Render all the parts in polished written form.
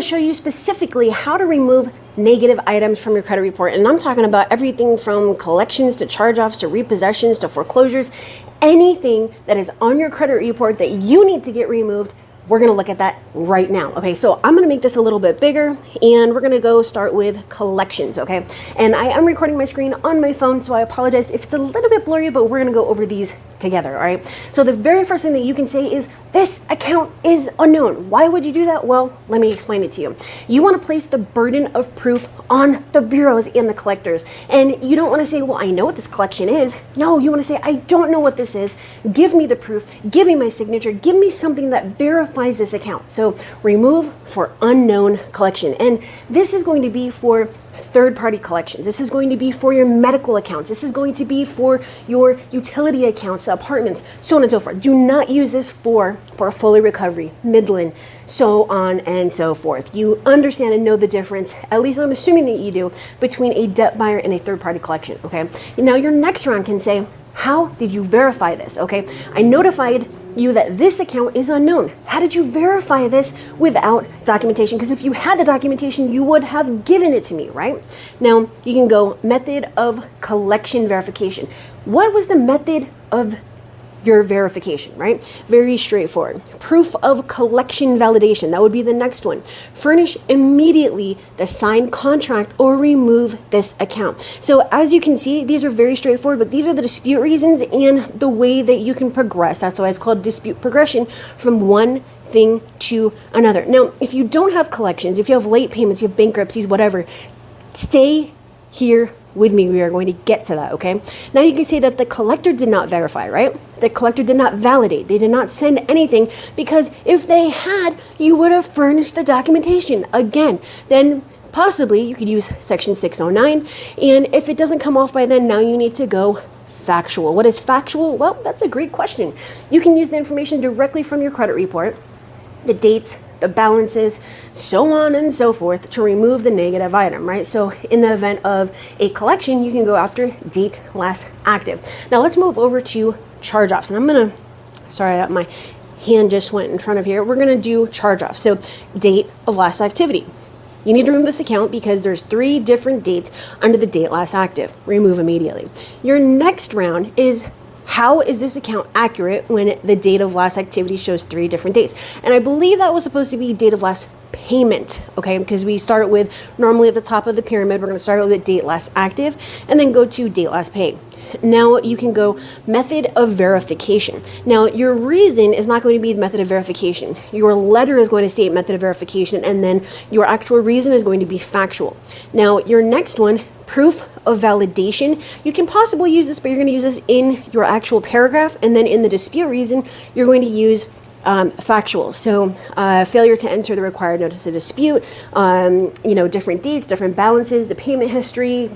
to show you specifically how to remove negative items from your credit report. And I'm talking about everything from collections to charge-offs to repossessions to foreclosures. Anything that is on your credit report that you need to get removed, we're going to look at that right now. Okay, so I'm going to make this a little bit bigger and we're going to go start with collections. Okay, and I am recording my screen on my phone, so I apologize if it's a little bit blurry, but we're going to go over these together. All right, so the very first thing that you can say is this account is unknown. Why would you do that? Well, let me explain it to you. You want to place the burden of proof on the bureaus and the collectors, and you don't want to say, well, I know what this collection is. No, you want to say, I don't know what this is. Give me the proof, give me my signature, give me something that verifies this account. So remove for unknown collection, and this is going to be for third-party collections. This is going to be for your medical accounts. This is going to be for your utility accounts, apartments, so on and so forth. Do not use this for portfolio recovery, Midland, so on and so forth. You understand and know the difference, at least I'm assuming that you do, between a debt buyer and a third-party collection, okay? Now your next round can say, how did you verify this? Okay, I notified you that this account is unknown. How did you verify this without documentation? Because if you had the documentation, you would have given it to me, right? Now, you can go method of collection verification. What was the method of your verification, right? Very straightforward. Proof of collection validation, that would be the next one. Furnish immediately the signed contract or remove this account. So as you can see, these are very straightforward, but these are the dispute reasons and the way that you can progress. That's why it's called dispute progression, from one thing to another. Now, if you don't have collections, if you have late payments, you have bankruptcies, whatever, stay here with me. We are going to get to that, okay? Now you can see that the collector did not verify, right? The collector did not validate. They did not send anything, because if they had, you would have furnished the documentation. Again, then possibly you could use section 609, and if it doesn't come off by then, now you need to go factual. What is factual? Well, that's a great question. You can use the information directly from your credit report, the dates, the balances, so on and so forth, to remove the negative item, right? So in the event of a collection, you can go after date last active. Now let's move over to charge-offs. And I'm gonna, sorry that my hand just went in front of here. We're gonna do charge-offs. So date of last activity. You need to remove this account because there's 3 different dates under the date last active. Remove immediately. Your next round is, how is this account accurate when the date of last activity shows 3 different dates? And I believe that was supposed to be date of last payment, okay? Because we start with, normally at the top of the pyramid, we're going to start with the date last active and then go to date last paid. Now you can go method of verification. Now your reason is not going to be the method of verification. Your letter is going to state method of verification, and then your actual reason is going to be factual. Now your next one, proof of validation. You can possibly use this, but you're going to use this in your actual paragraph, and then in the dispute reason, you're going to use factual. So failure to enter the required notice of dispute, different dates, different balances, the payment history,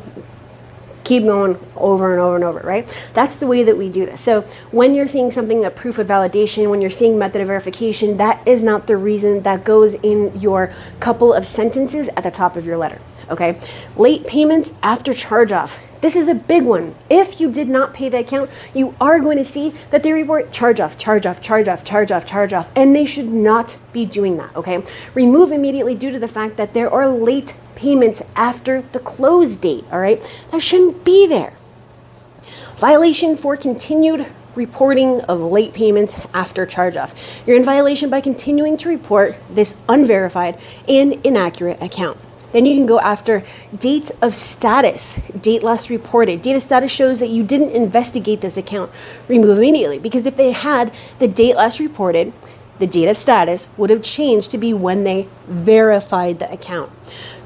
keep going over and over and over, right? That's the way that we do this. So when you're seeing something, a proof of validation, when you're seeing method of verification, that is not the reason. That goes in your couple of sentences at the top of your letter, okay? Late payments after charge-off. This is a big one. If you did not pay the account, you are going to see that they report charge-off, charge-off, charge-off, charge-off, charge-off, and they should not be doing that, okay? Remove immediately due to the fact that there are late payments after the close date, all right? That shouldn't be there. Violation for continued reporting of late payments after charge-off. You're in violation by continuing to report this unverified and inaccurate account. Then you can go after date of status, date last reported. Date of status shows that you didn't investigate this account. Remove immediately, because if they had, the date last reported, the date of status would have changed to be when they verified the account.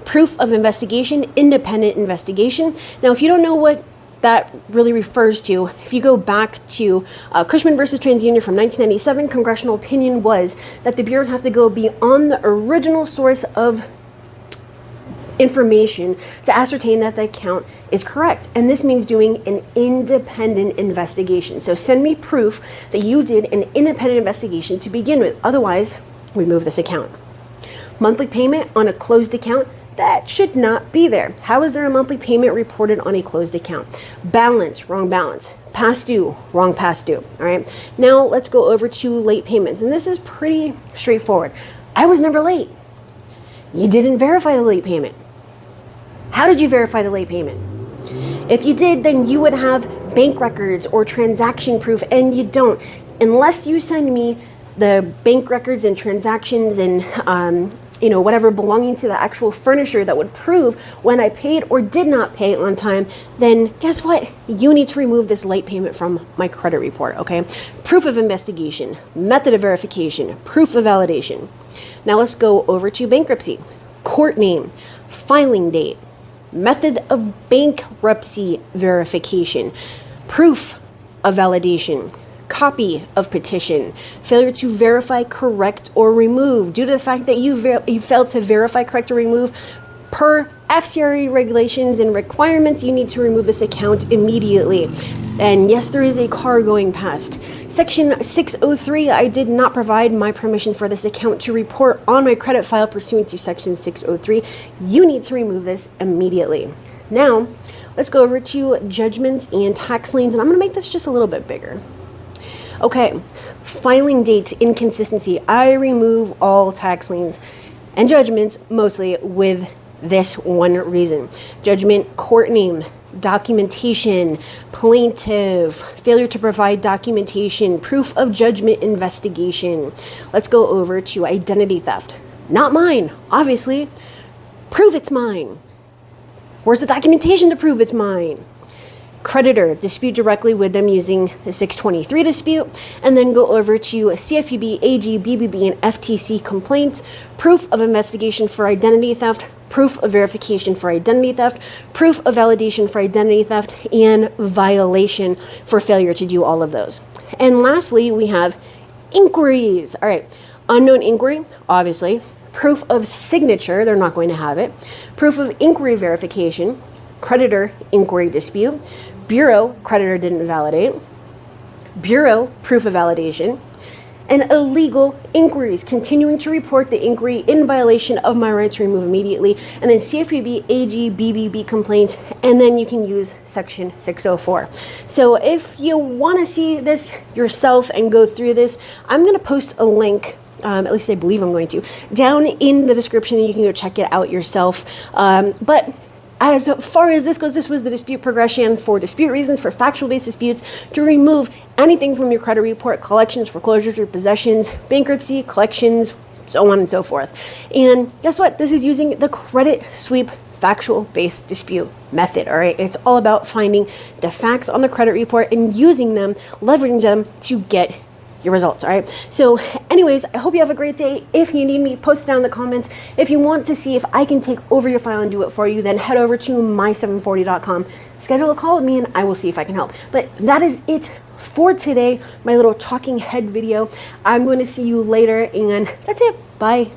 Proof of investigation, independent investigation. Now, if you don't know what that really refers to, if you go back to Cushman versus TransUnion from 1997, congressional opinion was that the bureaus have to go beyond the original source of information to ascertain that the account is correct. And this means doing an independent investigation. So send me proof that you did an independent investigation to begin with. Otherwise, remove this account. Monthly payment on a closed account, that should not be there. How is there a monthly payment reported on a closed account? Balance, wrong balance. Past due, wrong past due. All right. Now let's go over to late payments. And this is pretty straightforward. I was never late. You didn't verify the late payment. How did you verify the late payment? If you did, then you would have bank records or transaction proof, and you don't. Unless you send me the bank records and transactions and whatever belonging to the actual furniture that would prove when I paid or did not pay on time, then guess what? You need to remove this late payment from my credit report, okay? Proof of investigation, method of verification, proof of validation. Now let's go over to bankruptcy. Court name, filing date, method of bankruptcy verification, proof of validation, copy of petition, failure to verify, correct, or remove. Due to the fact that you failed to verify, correct, or remove, per FCRA regulations and requirements, you need to remove this account immediately. And yes, there is a car going past. Section 603, I did not provide my permission for this account to report on my credit file pursuant to Section 603. You need to remove this immediately. Now, let's go over to judgments and tax liens, and I'm going to make this just a little bit bigger. Okay, filing date inconsistency. I remove all tax liens and judgments mostly with this one reason. Judgment, court name, documentation, plaintiff, failure to provide documentation, proof of judgment investigation. Let's go over to identity theft. Not mine, obviously. Prove it's mine. Where's the documentation to prove it's mine? Creditor, dispute directly with them using the 623 dispute, and then go over to CFPB, AG, BBB, and FTC complaints, proof of investigation for identity theft, proof of verification for identity theft, proof of validation for identity theft, and violation for failure to do all of those. And lastly, we have inquiries. All right, unknown inquiry, obviously. Proof of signature, they're not going to have it. Proof of inquiry verification, creditor inquiry dispute, bureau creditor didn't validate, bureau proof of validation, and illegal inquiries, continuing to report the inquiry in violation of my right to remove immediately, and then CFPB, AG, BBB complaints, and then you can use Section 604. So if you want to see this yourself and go through this, I'm going to post a link, at least I believe I'm going to, down in the description, and you can go check it out yourself. But as far as this goes, this was the dispute progression for dispute reasons, for factual-based disputes, to remove anything from your credit report, collections, foreclosures, repossessions, bankruptcy, collections, so on and so forth. And guess what? This is using the credit sweep factual-based dispute method, all right? It's all about finding the facts on the credit report and using them, leveraging them to get your results, all right? So anyways, I hope you have a great day. If you need me, post it down in the comments. If you want to see if I can take over your file and do it for you, then head over to my740.com, schedule a call with me, and I will see if I can help. But that is it for today, my little talking head video. I'm going to see you later, and that's it. Bye.